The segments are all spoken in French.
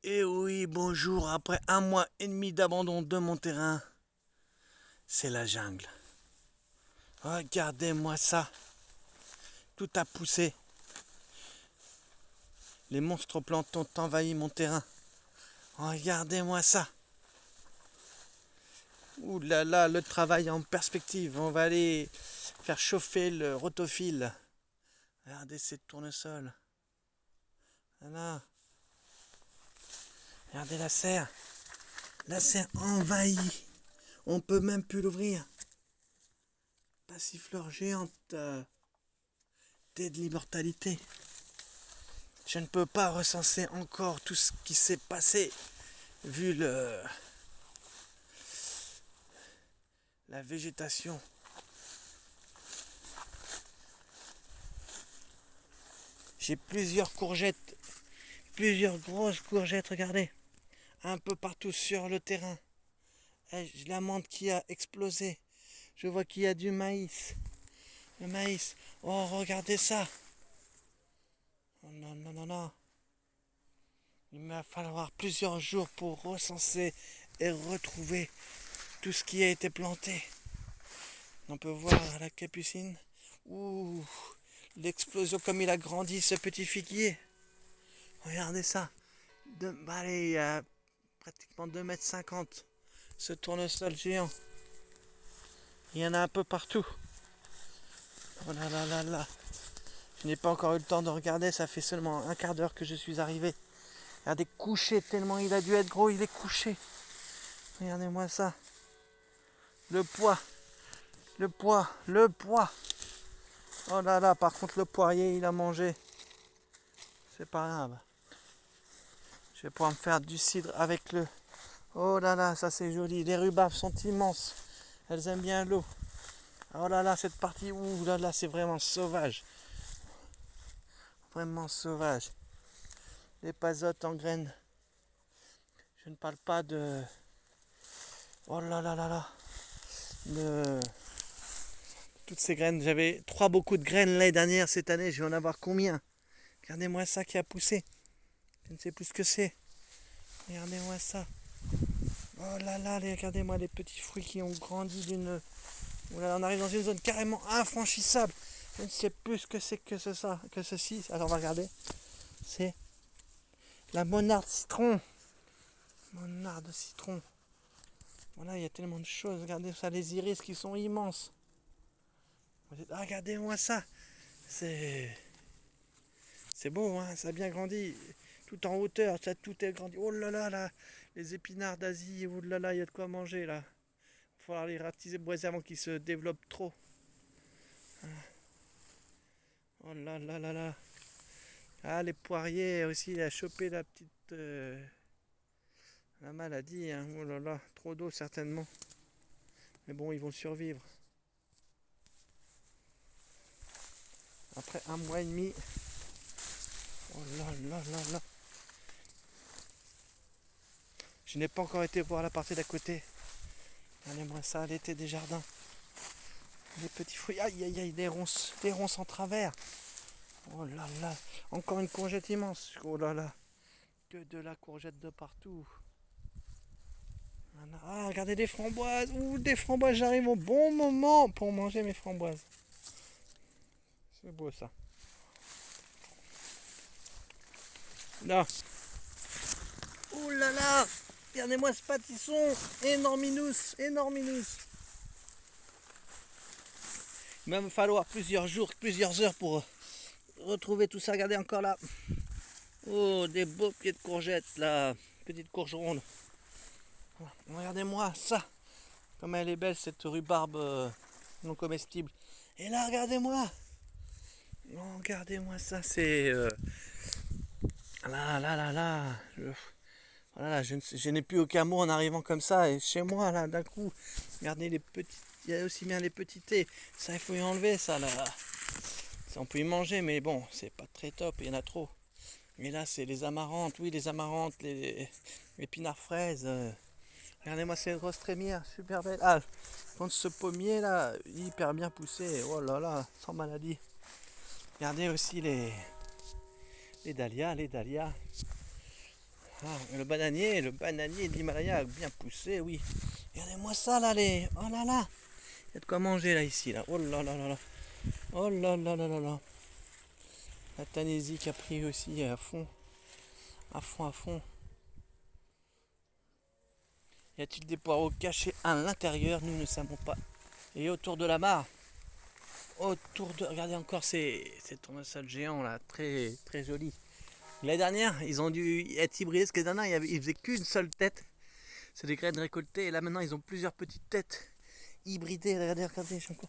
Et oui, bonjour, après 1 mois et demi d'abandon de mon terrain, c'est la jungle. Regardez-moi ça, tout a poussé. Les monstres plantes ont envahi mon terrain. Regardez-moi ça. Ouh là là, le travail en perspective. On va aller faire chauffer le rotophile. Regardez ces tournesols. Voilà. Regardez la serre. La serre envahie. On peut même plus l'ouvrir. Passiflore géante. Thé de l'immortalité. Je ne peux pas recenser encore tout ce qui s'est passé vu la végétation. J'ai plusieurs courgettes, plusieurs grosses courgettes, regardez, un peu partout sur le terrain. La menthe qui a explosé. Je vois qu'il y a du maïs. Le maïs. Oh, regardez ça. Oh non, non, non, non. Il va falloir plusieurs jours pour recenser et retrouver tout ce qui a été planté. On peut voir la capucine. Ouh, l'explosion comme il a grandi ce petit figuier. Regardez ça. Allez, pratiquement 2,50 m. Ce tournesol géant. Il y en a un peu partout. Oh là là là là. Je n'ai pas encore eu le temps de regarder, ça fait seulement un quart d'heure que je suis arrivé. Regardez, couché, tellement il a dû être gros, il est couché. Regardez-moi ça. Le poids. Le poids. Le poids. Oh là là, par contre le poirier, il a mangé. C'est pas grave. Je vais pouvoir me faire du cidre avec le... Oh là là, ça c'est joli. Les rhubarbes sont immenses. Elles aiment bien l'eau. Oh là là, cette partie, ouh là là, c'est vraiment sauvage. Vraiment sauvage. Les pasotes en graines. Je ne parle pas de... Oh là là là là. De... Toutes ces graines. J'avais beaucoup de graines l'année dernière. Cette année, je vais en avoir combien? Regardez-moi ça qui a poussé. Je ne sais plus ce que c'est. Regardez-moi ça. Oh là là, regardez-moi les petits fruits qui ont grandi d'une... Oh là là, on arrive dans une zone carrément infranchissable. Je ne sais plus ce que c'est que ça, que ceci. Alors on va regarder. C'est la monarde citron. Monarde citron. Voilà, il y a tellement de choses. Regardez ça, les iris qui sont immenses. Regardez-moi ça. C'est beau, hein, ça a bien grandi. Tout en hauteur, ça tout est grandi. Oh là là, là, les épinards d'Asie. Oh là là, il y a de quoi manger là. Il va falloir les ratiser, boiser avant qu'ils se développent trop. Oh là là là là. Ah, les poiriers aussi, il a chopé la petite... la maladie, hein. Oh là là, trop d'eau certainement. Mais bon, ils vont survivre. Après 1 mois et demi. Oh là là là là. Je n'ai pas encore été voir la partie d'à côté. Regardez-moi ça, l'été des jardins. Les petits fruits. Aïe aïe aïe, des ronces en travers. Oh là là. Encore une courgette immense. Oh là là. Que de la courgette de partout. Ah, regardez des framboises. Ouh, des framboises, j'arrive au bon moment pour manger mes framboises. C'est beau ça. Là. Ouh là là. Regardez-moi ce pâtisson. Énorminous, énorminous. Il va me falloir plusieurs jours, plusieurs heures pour retrouver tout ça. Regardez encore là. Oh, des beaux pieds de courgettes là. Petites courges rondes. Regardez-moi ça. Comme elle est belle cette rhubarbe non comestible. Et là, regardez-moi. Oh, regardez-moi ça. C'est... là, là, là, là. Voilà, je n'ai plus aucun mot en arrivant comme ça. Et chez moi, là, d'un coup, regardez les petits... Il y a aussi bien les petits thés. Ça, il faut y enlever, ça, là. Ça, on peut y manger, mais bon, c'est pas très top. Il y en a trop. Mais là, c'est les amarantes. Oui, les amarantes, les épinards fraises. Regardez-moi cette grosse trémière, super belle. Ah, contre ce pommier là, hyper bien poussé. Oh là là, sans maladie. Regardez aussi les dahlias, les dahlias. Ah, le bananier de l'Himalaya a bien poussé, oui. Regardez-moi ça là, les. Oh là là. Il y a de quoi manger là, ici, là. Oh là là là là. Oh là là là là là. La Tunisie qui a pris aussi à fond. À fond, à fond. Y a-t-il des poireaux cachés à l'intérieur? Nous ne savons pas. Et autour de la mare. Autour de. Regardez encore ces tournesols géants là. Très très joli. L'année dernière, ils ont dû être hybridés parce que l'année dernière, ils faisaient qu'une seule tête. C'est des graines récoltées. Et là maintenant, ils ont plusieurs petites têtes hybridées. Regardez, regardez, j'ai encore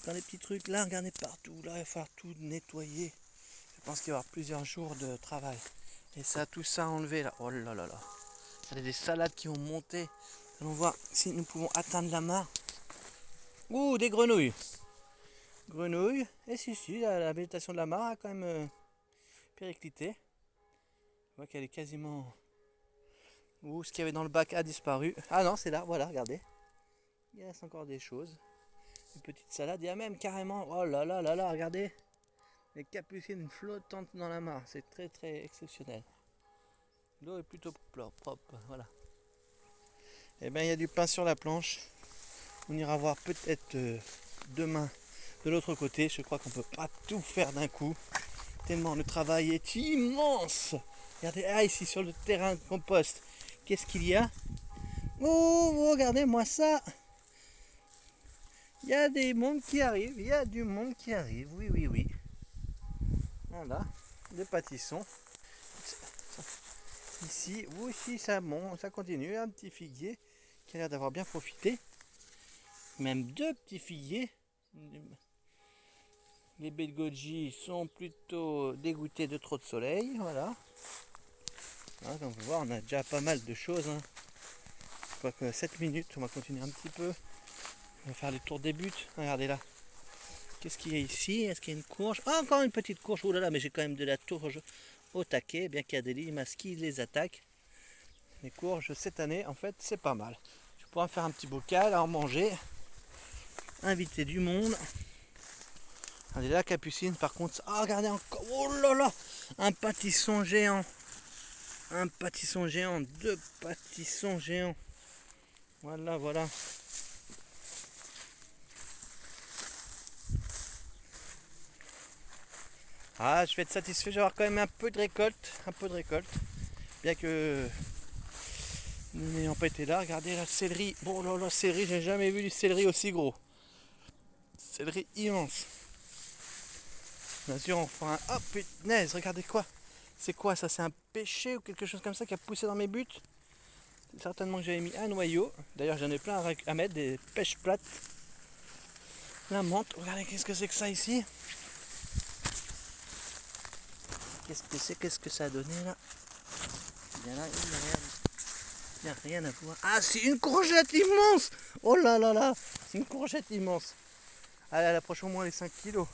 dans les petits trucs là. Regardez partout. Là, il va falloir tout nettoyer. Je pense qu'il va y avoir plusieurs jours de travail. Et ça, tout ça enlevé là. Oh là là là. Il y a des salades qui ont monté. Allons voir si nous pouvons atteindre la mare. Ouh, des grenouilles. Grenouilles. Et si, la végétation de la mare a quand même périclité. Je vois qu'elle est quasiment. Ouh, ce qu'il y avait dans le bac a disparu. Ah non, c'est là, voilà, regardez. Il reste encore des choses. Une petite salade. Il y a même carrément. Oh là là là là, regardez. Les capucines flottantes dans la mare. C'est très très exceptionnel. L'eau est plutôt propre. Voilà. Et bien, il y a du pain sur la planche. On ira voir peut-être demain de l'autre côté. Je crois qu'on peut pas tout faire d'un coup. Tellement le travail est immense. Regardez, ah, ici sur le terrain de compost. Qu'est-ce qu'il y a? Oh, regardez-moi ça. Il y a des mondes qui arrivent. Il y a du monde qui arrive. Oui, oui, oui. Voilà. Des pâtissons. Ici, ici, ça monte, ça continue. Un petit figuier qui a l'air d'avoir bien profité. Même deux petits figuiers. Les baies de goji sont plutôt dégoûtés de trop de soleil. Voilà. Hein, donc on voit, on a déjà pas mal de choses. Hein. Je crois que 7 minutes, on va continuer un petit peu. On va faire le tour des buts. Regardez là. Qu'est-ce qu'il y a ici? Est-ce qu'il y a une courge? Ah, encore une petite courge. Oh là là, mais j'ai quand même de la tourge au taquet, bien qu'il y a des limaces qui les attaquent. Les courges cette année, en fait, c'est pas mal. Je pourrais faire un petit bocal à en manger. Inviter du monde. Regardez la capucine, par contre. Ah, regardez encore. Oh là là, un pâtisson géant. Un pâtisson géant. Deux pâtissons géants. Voilà, voilà. Ah, je vais être satisfait. Je vais avoir quand même un peu de récolte. Un peu de récolte. Bien que nous n'ayons pas été là. Regardez la céleri. Bon là là, céleri, j'ai jamais vu du céleri aussi gros. Céleri immense. Bien sûr, on fera un. Oh punaise, regardez quoi. C'est quoi ça? C'est un pêcher ou quelque chose comme ça qui a poussé dans mes buts? Certainement que j'avais mis un noyau. D'ailleurs, j'en ai plein à mettre, des pêches plates. La menthe. Regardez, qu'est-ce que c'est que ça ici? Qu'est-ce que c'est? Qu'est-ce que ça a donné là? Bien là, il n'y a rien à voir. Ah, c'est une courgette immense! Oh là là là! C'est une courgette immense. Allez, elle approche au moins les 5 kilos.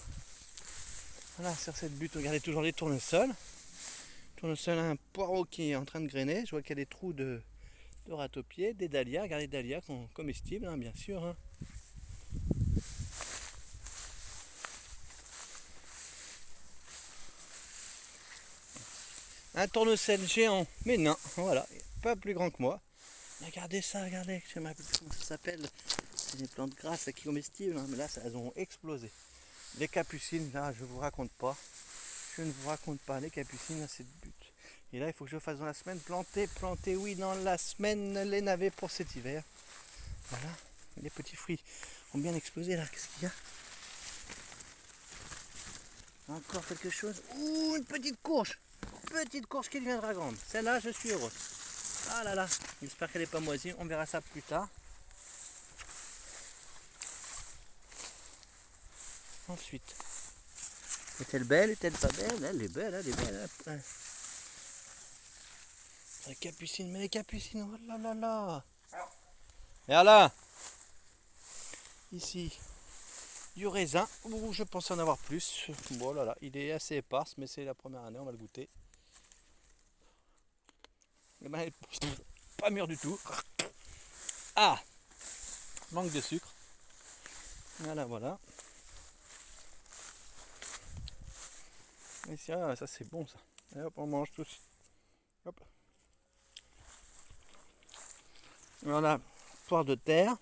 Voilà, sur cette butte, regardez toujours les tournesols. Tournesol, un poireau qui est en train de grainer. Je vois qu'il y a des trous de ratopier, des dahlias. Regardez les dahlias sont comestibles, hein, bien sûr. Hein. Un tournesol géant, mais non, voilà, pas plus grand que moi. Regardez ça, regardez, je sais même plus comment ça s'appelle. C'est des plantes grasses qui comestibles, hein, mais là, elles ont explosé. Les capucines, là, je vous raconte pas. Je ne vous raconte pas, les capucines, là, c'est le but. Et là, il faut que je fasse dans la semaine planter, oui, dans la semaine, les navets pour cet hiver. Voilà, les petits fruits ont bien explosé là, qu'est-ce qu'il y a? Encore quelque chose? Ouh, une petite courge! Petite courge qui deviendra grande. Celle-là, je suis heureux. Ah là là, j'espère qu'elle n'est pas moisie, on verra ça plus tard. Ensuite, est-elle belle? Est-elle pas belle? Elle est belle, elle est belle. Les capucines, mais les capucines, oh là là là! Et là, ici, du raisin, ouh, je pensais en avoir plus. Bon là là, il est assez éparse, mais c'est la première année, on va le goûter. Et ben, pas mûr du tout. Ah! Manque de sucre. Voilà, voilà. Et ça c'est bon ça. Et hop, on mange tous. Hop. Voilà, poire de terre.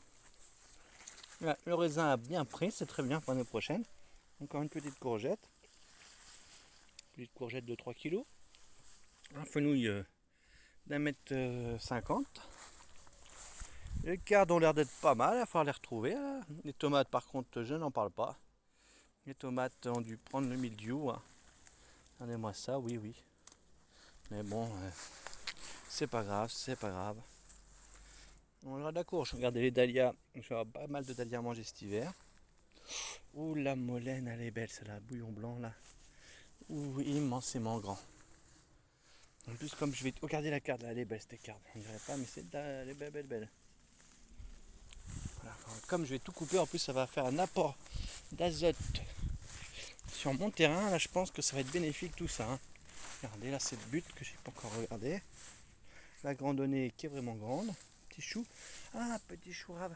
Là, le raisin a bien pris, c'est très bien pour l'année prochaine. Encore une petite courgette. Petite courgette de 3 kg. Un fenouil d'1,50 m. Les cardes ont l'air d'être pas mal, il va falloir les retrouver. Là. Les tomates par contre je n'en parle pas. Les tomates ont dû prendre le mildiou. Hein. Regardez-moi ça, oui oui. Mais bon, c'est pas grave, c'est pas grave. On aura de la courge. Regardez les dahlias, je vais avoir pas mal de dahlias à manger cet hiver. Ouh la molène, elle est belle celle-là, bouillon blanc là. Ouh, immensément grand. En plus comme je vais... Regardez la carte là, elle est belle cette carte. On dirait pas mais elle est belle belle belle. Voilà. Comme je vais tout couper, en plus ça va faire un apport d'azote sur mon terrain. Là je pense que ça va être bénéfique tout ça. Hein. Regardez là cette butte que j'ai pas encore regardé. La grandonnée qui est vraiment grande. Petit chou. Ah petit chou rave.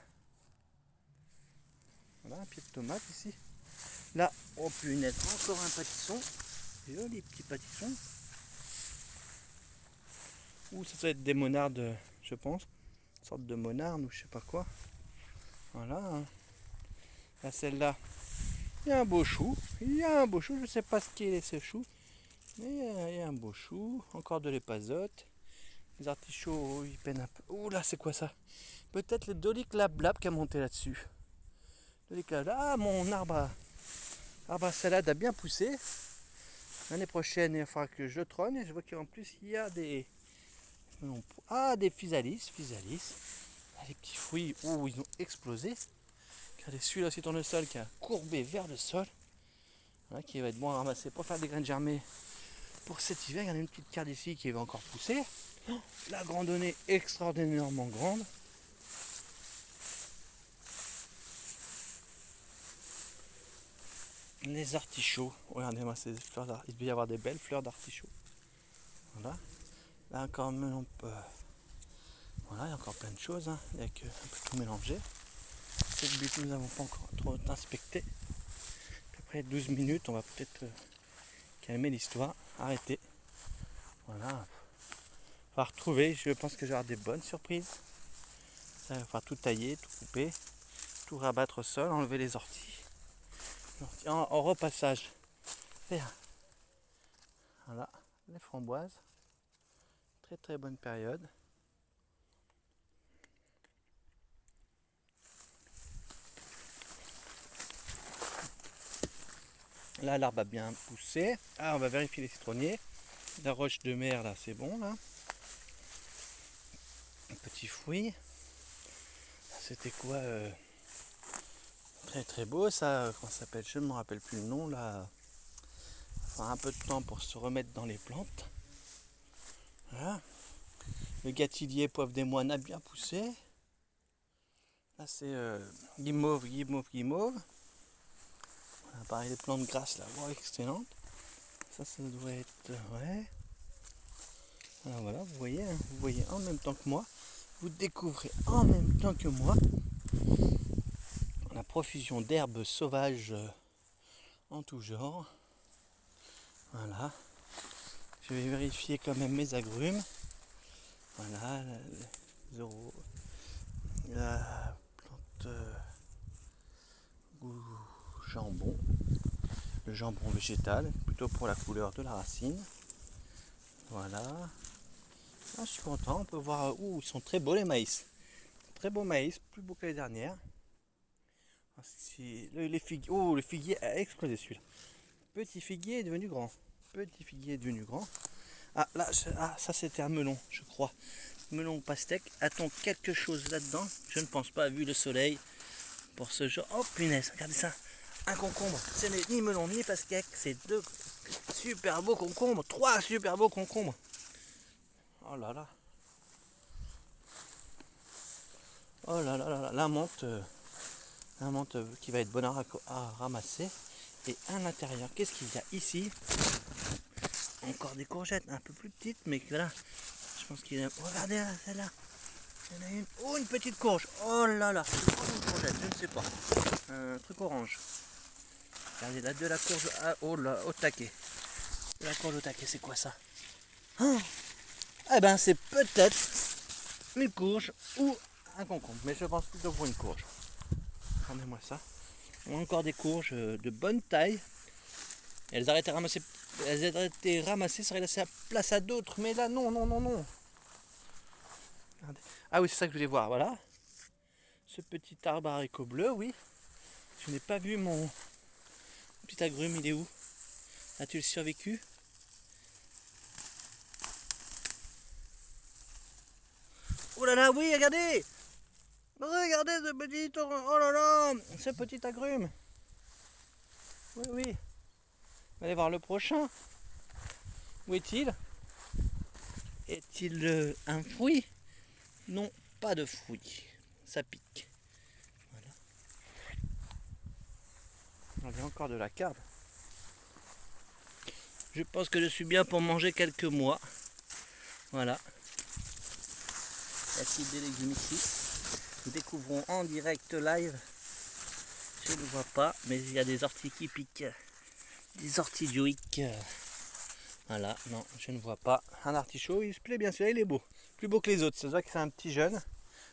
Voilà un pied de tomate ici. Là, oh punaise, encore un pâtisson. Joli petit pâtisson. Ou ça doit être des monardes, je pense. Une sorte de monarde ou je sais pas quoi. Voilà. Là celle-là. Il y a un beau chou. Il y a un beau chou. Je ne sais pas ce qu'il est ce chou. Mais il y a un beau chou. Encore de l'épazote. Les artichauts, ils peinent un peu. Ouh là, c'est quoi ça? Peut-être le dolic lab qui a monté là-dessus. Ah, mon arbre à salade a bien poussé. L'année prochaine, il va falloir que je trône. Et je vois qu'en plus, il y a des... Ah, des physalis. Ah, les petits fruits, oh, ils ont explosé. Regardez celui-là aussi dans le sol qui a courbé vers le sol. Voilà, qui va être bon à ramasser pour faire des graines germées pour cet hiver. Il y en a une petite carte ici qui va encore pousser. Oh, la grandonnée extraordinairement grande. Les artichauts. Regardez-moi ces fleurs d'artichaut. Il devait y avoir des belles fleurs d'artichaut. Voilà. Là encore melon. Voilà, il y a encore plein de choses. Hein, avec un peu tout mélangé. Cette butte nous n'avons pas encore trop inspecté. Après 12 minutes, on va peut-être calmer l'histoire. Arrêter. Voilà. On va retrouver. Je pense que j'aurai des bonnes surprises. Ça va falloir tout tailler, tout couper, tout rabattre au sol, enlever les orties. En repassage. Voilà, les framboises. Très très bonne période. Là, l'arbre a bien poussé. Ah, on va vérifier les citronniers. La roche de mer, là, c'est bon, là. Un petit fruit. C'était quoi très très beau, ça. Comment ça s'appelle? Je ne me rappelle plus le nom, là. Enfin, un peu de temps pour se remettre dans les plantes. Voilà. Le gâtillier poivre des moines a bien poussé. Là, c'est guimauve. Voilà, pareil, les plantes grasses, là, wow, excellentes. Ça doit être... ouais. Voilà, vous voyez en même temps que moi. Vous découvrez en même temps que moi la profusion d'herbes sauvages en tout genre. Voilà. Je vais vérifier quand même mes agrumes. Voilà, la plante goût jambon. Le jambon végétal, plutôt pour la couleur de la racine. Voilà. Ah, je suis content, on peut voir où ils sont très beaux les maïs. Très beau maïs, plus beau que les dernières. Les figuiers, oh le figuier a explosé celui-là. Petit figuier est devenu grand. Ah là, ça c'était un melon, je crois. Melon ou pastèque. A-t-on quelque chose là-dedans? Je ne pense pas, vu le soleil. Pour ce genre. Oh punaise, regardez ça. Un concombre. Ce n'est ni melon ni pastèque. C'est deux super beaux concombres. 3 super beaux concombres. Oh là là. Oh là là là là. La menthe qui va être bonne à ramasser. Et à l'intérieur, qu'est-ce qu'il y a ici? Encore des courgettes un peu plus petites, mais là, je pense qu'il y a... Regardez là, celle-là. Il y en a une. Oh, une petite courge. Oh là là. Une courgette, je ne sais pas. Un truc orange. Regardez là, de la courge. Oh là, au taquet. De la courge au taquet, c'est quoi ça? Oh, eh ben, c'est peut-être une courge ou un concombre, mais je pense plutôt pour une courge. Regardez-moi ça. On a encore des courges de bonne taille. Elles auraient été ramassées, ça aurait laissé la place à d'autres, mais là non, non, non, non. Regardez. Ah oui, c'est ça que je voulais voir, voilà. Ce petit arbre haricot bleu, oui. Je n'ai pas vu mon petit agrume, il est où? As-tu le survécu? Oh là là, oui, regardez! Regardez ce petit, oh là là, ce petit agrume. Oui, oui. On va aller voir le prochain. Où est-il? Est-il un fruit? Non, pas de fruit. Ça pique. Voilà. On a encore de la carbe. Je pense que je suis bien pour manger quelques mois. Voilà. La petite des légumes ici. Nous découvrons en direct live. Je ne vois pas, mais il y a des orties qui piquent. Des orties dioïques. Voilà, non, je ne vois pas. Un artichaut, il se plaît bien, celui-là il est beau. Plus beau que les autres, ça se voit que c'est un petit jeune.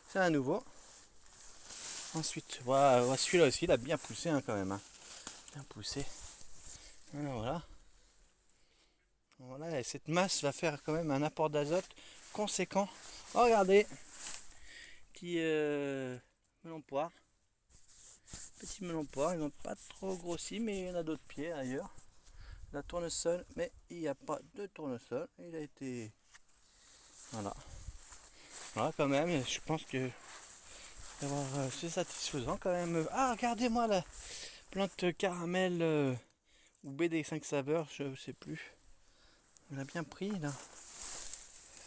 C'est un nouveau. Ensuite, voilà, celui-là aussi, il a bien poussé quand même. Hein. Bien poussé. Voilà, voilà. Voilà, et cette masse va faire quand même un apport d'azote conséquent. Oh, regardez, petit melon poire. Petit melon poire, ils n'ont pas trop grossi, mais il y en a d'autres pieds ailleurs. La tournesol, mais il n'y a pas de tournesol. Il a été... Voilà. Voilà quand même, je pense que c'est satisfaisant quand même. Ah, regardez-moi la plante caramel ou BD 5 saveurs, je sais plus. On a bien pris là.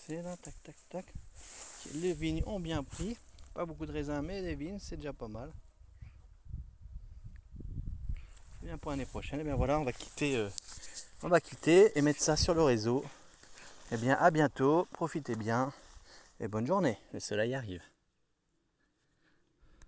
C'est là, tac tac tac. Les vignes ont bien pris. Pas beaucoup de raisins, mais les vignes, c'est déjà pas mal. C'est bien pour l'année prochaine. Et bien voilà, on va quitter et mettre ça sur le réseau. Et bien à bientôt, profitez bien et bonne journée. Le soleil arrive.